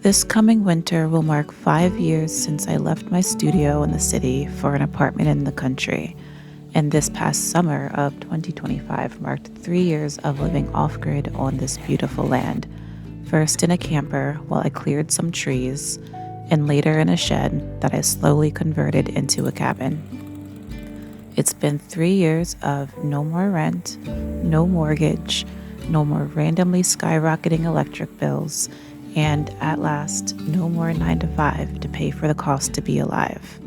This coming winter will mark 5 years since I left my studio in the city for an apartment in the country. And this past summer of 2025 marked 3 years of living off grid on this beautiful land. First in a camper while I cleared some trees, and later in a shed that I slowly converted into a cabin. It's been 3 years of no more rent, no mortgage, no more randomly skyrocketing electric bills, and at last, no more 9 to 5 to pay for the cost to be alive.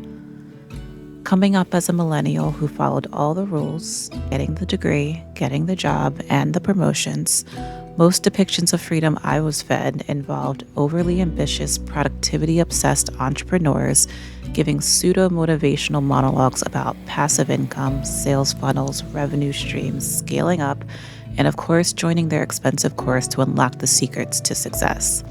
Coming up as a millennial who followed all the rules, getting the degree, getting the job, and the promotions, most depictions of freedom I was fed involved overly ambitious, productivity obsessed entrepreneurs giving pseudo motivational monologues about passive income, sales funnels, revenue streams, scaling up, and of course, joining their expensive course to unlock the secrets to success.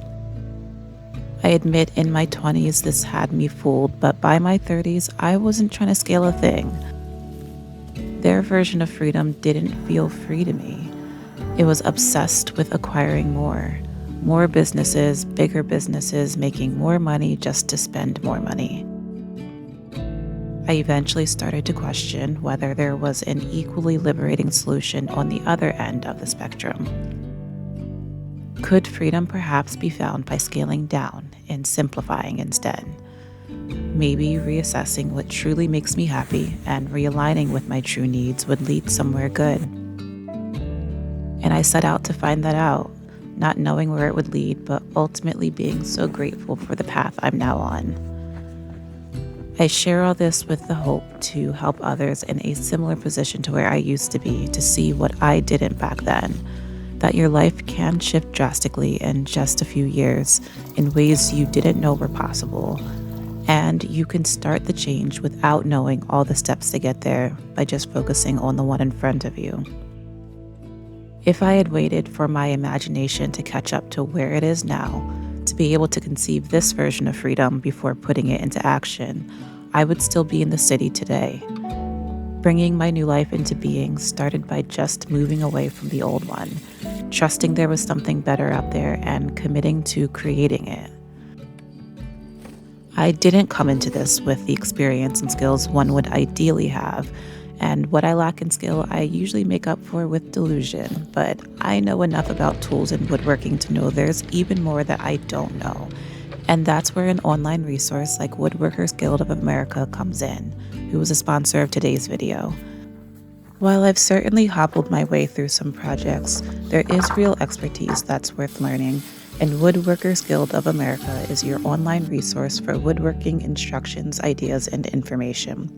I admit in my 20s this had me fooled, but by my 30s, I wasn't trying to scale a thing. Their version of freedom didn't feel free to me. It was obsessed with acquiring more. More businesses, bigger businesses, making more money just to spend more money. I eventually started to question whether there was an equally liberating solution on the other end of the spectrum. Could freedom perhaps be found by scaling down and simplifying instead? Maybe reassessing what truly makes me happy and realigning with my true needs would lead somewhere good. And I set out to find that out, not knowing where it would lead, but ultimately being so grateful for the path I'm now on. I share all this with the hope to help others in a similar position to where I used to be to see what I didn't back then. That your life can shift drastically in just a few years in ways you didn't know were possible. And you can start the change without knowing all the steps to get there by just focusing on the one in front of you. If I had waited for my imagination to catch up to where it is now, to be able to conceive this version of freedom before putting it into action, I would still be in the city today. Bringing my new life into being started by just moving away from the old one, trusting there was something better out there and committing to creating it. I didn't come into this with the experience and skills one would ideally have, and what I lack in skill I usually make up for with delusion, but I know enough about tools and woodworking to know there's even more that I don't know. And that's where an online resource like Woodworkers Guild of America comes in, who is a sponsor of today's video. While I've certainly hobbled my way through some projects, there is real expertise that's worth learning, and Woodworkers Guild of America is your online resource for woodworking instructions, ideas, and information.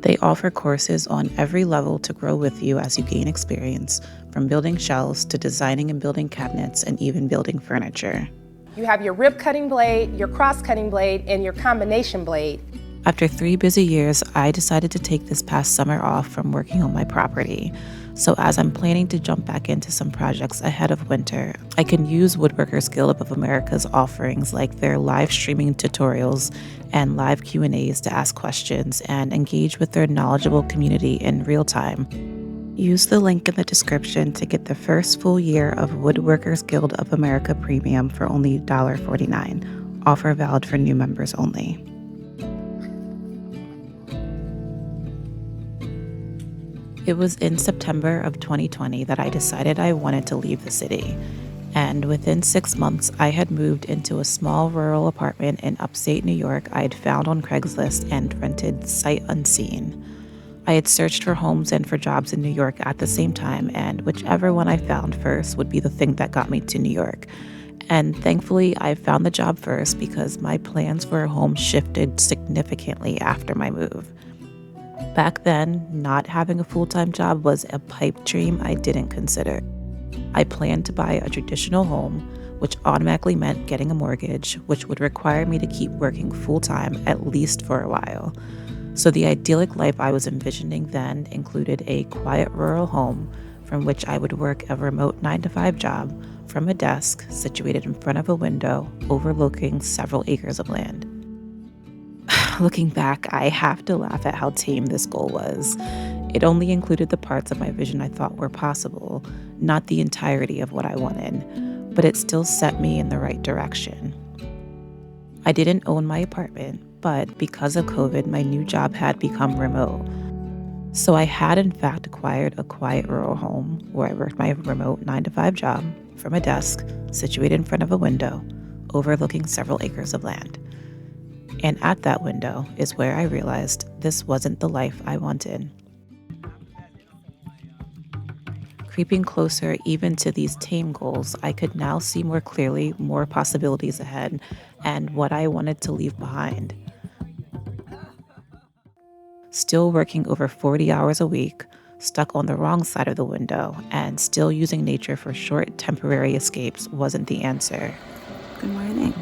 They offer courses on every level to grow with you as you gain experience, from building shelves to designing and building cabinets and even building furniture. You have your rib cutting blade, your cross cutting blade, and your combination blade. After 3 busy years, I decided to take this past summer off from working on my property. So as I'm planning to jump back into some projects ahead of winter, I can use Woodworkers Guild of America's offerings like their live streaming tutorials and live Q&As to ask questions and engage with their knowledgeable community in real time. Use the link in the description to get the first full year of Woodworkers Guild of America Premium for only $1.49. Offer valid for new members only. It was in September of 2020 that I decided I wanted to leave the city. And within 6 months, I had moved into a small rural apartment in upstate New York I had found on Craigslist and rented sight unseen. I had searched for homes and for jobs in New York at the same time, and whichever one I found first would be the thing that got me to New York. And thankfully, I found the job first because my plans for a home shifted significantly after my move. Back then, not having a full-time job was a pipe dream I didn't consider. I planned to buy a traditional home, which automatically meant getting a mortgage, which would require me to keep working full-time at least for a while. So the idyllic life I was envisioning then included a quiet rural home from which I would work a remote 9-to-5 job from a desk situated in front of a window overlooking several acres of land. Looking back, I have to laugh at how tame this goal was. It only included the parts of my vision I thought were possible, not the entirety of what I wanted, but it still set me in the right direction. I didn't own my apartment, but because of COVID, my new job had become remote. So I had, in fact, acquired a quiet rural home where I worked my remote 9 to 5 job from a desk situated in front of a window, overlooking several acres of land. And at that window is where I realized this wasn't the life I wanted. Creeping closer even to these tame goals, I could now see more clearly more possibilities ahead and what I wanted to leave behind. Still working over 40 hours a week, stuck on the wrong side of the window, and still using nature for short temporary escapes wasn't the answer. Good morning.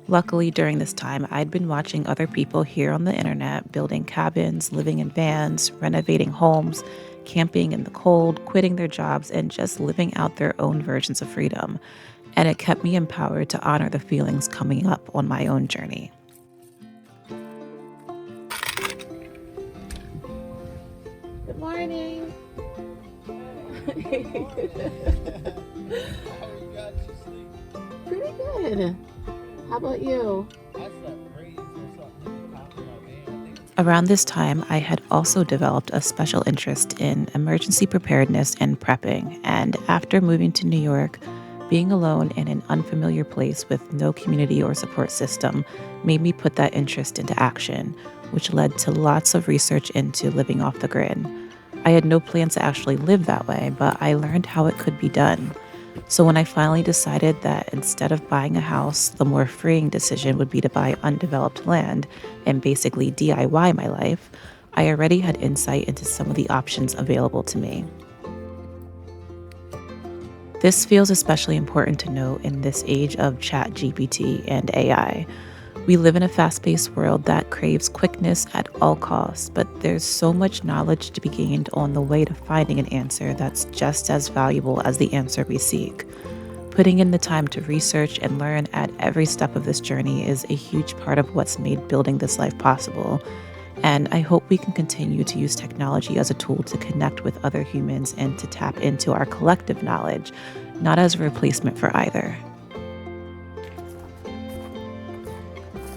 Luckily, during this time, I'd been watching other people here on the internet building cabins, living in vans, renovating homes, camping in the cold, quitting their jobs, and just living out their own versions of freedom. And it kept me empowered to honor the feelings coming up on my own journey. Good morning. Pretty good. How about you? Around this time, I had also developed a special interest in emergency preparedness and prepping. And after moving to New York, being alone in an unfamiliar place with no community or support system made me put that interest into action, which led to lots of research into living off the grid. I had no plans to actually live that way, but I learned how it could be done. So when I finally decided that instead of buying a house, the more freeing decision would be to buy undeveloped land and basically DIY my life, I already had insight into some of the options available to me. This feels especially important to note in this age of ChatGPT and AI. We live in a fast-paced world that craves quickness at all costs, but there's so much knowledge to be gained on the way to finding an answer that's just as valuable as the answer we seek. Putting in the time to research and learn at every step of this journey is a huge part of what's made building this life possible. And I hope we can continue to use technology as a tool to connect with other humans and to tap into our collective knowledge, not as a replacement for either.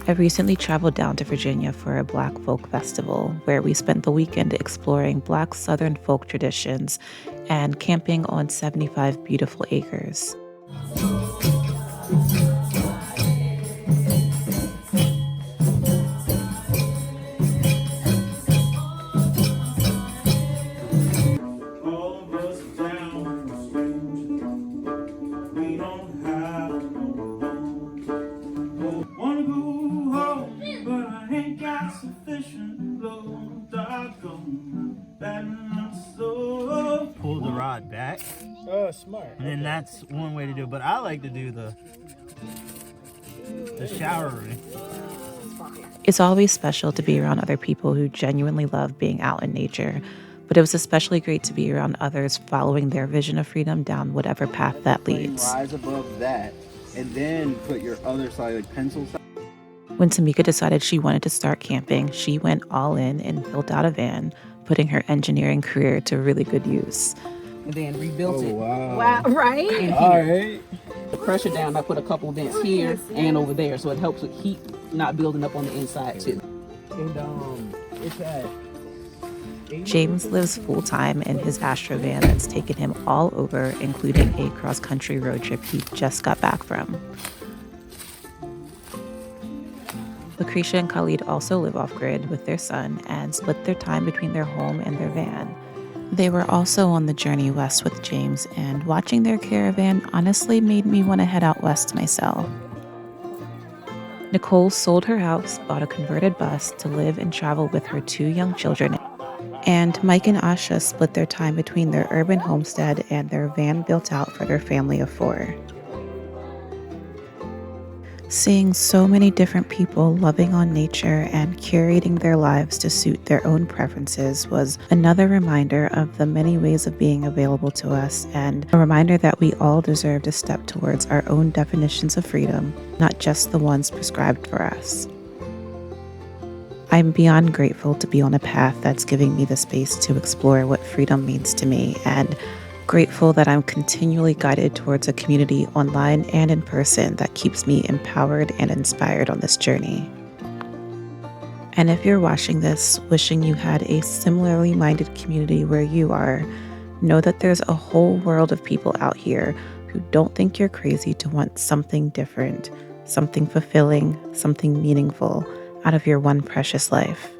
I recently traveled down to Virginia for a Black Folk Festival, where we spent the weekend exploring Black Southern folk traditions and camping on 75 beautiful acres. Pull the rod back. Oh, smart. And then that's one way to do it. But I like to do the showering. It's always special to be around other people who genuinely love being out in nature, but it was especially great to be around others following their vision of freedom down whatever path that leads. Rise above that, and then put your other side, like pencil side. When Tamika decided she wanted to start camping, she went all in and built out a van, putting her engineering career to really good use. And then rebuilt it. Wow. Right? And All here. right. The pressure down, I put a couple vents here and over there, so it helps with heat not building up on the inside too. And it's at James lives full-time in his Astra van that's taken him all over, including a cross-country road trip he just got back from. Lucretia and Khalid also live off-grid with their son and split their time between their home and their van. They were also on the journey west with James, and watching their caravan honestly made me want to head out west myself. Nicole sold her house, bought a converted bus to live and travel with her 2 young children, and Mike and Asha split their time between their urban homestead and their van built out for their family of 4. Seeing so many different people loving on nature and curating their lives to suit their own preferences was another reminder of the many ways of being available to us, and a reminder that we all deserve to step towards our own definitions of freedom, not just the ones prescribed for us. I'm beyond grateful to be on a path that's giving me the space to explore what freedom means to me, and Grateful that I'm continually guided towards a community online and in person that keeps me empowered and inspired on this journey. And if you're watching this wishing you had a similarly minded community where you are, know that there's a whole world of people out here who don't think you're crazy to want something different, something fulfilling, something meaningful out of your one precious life.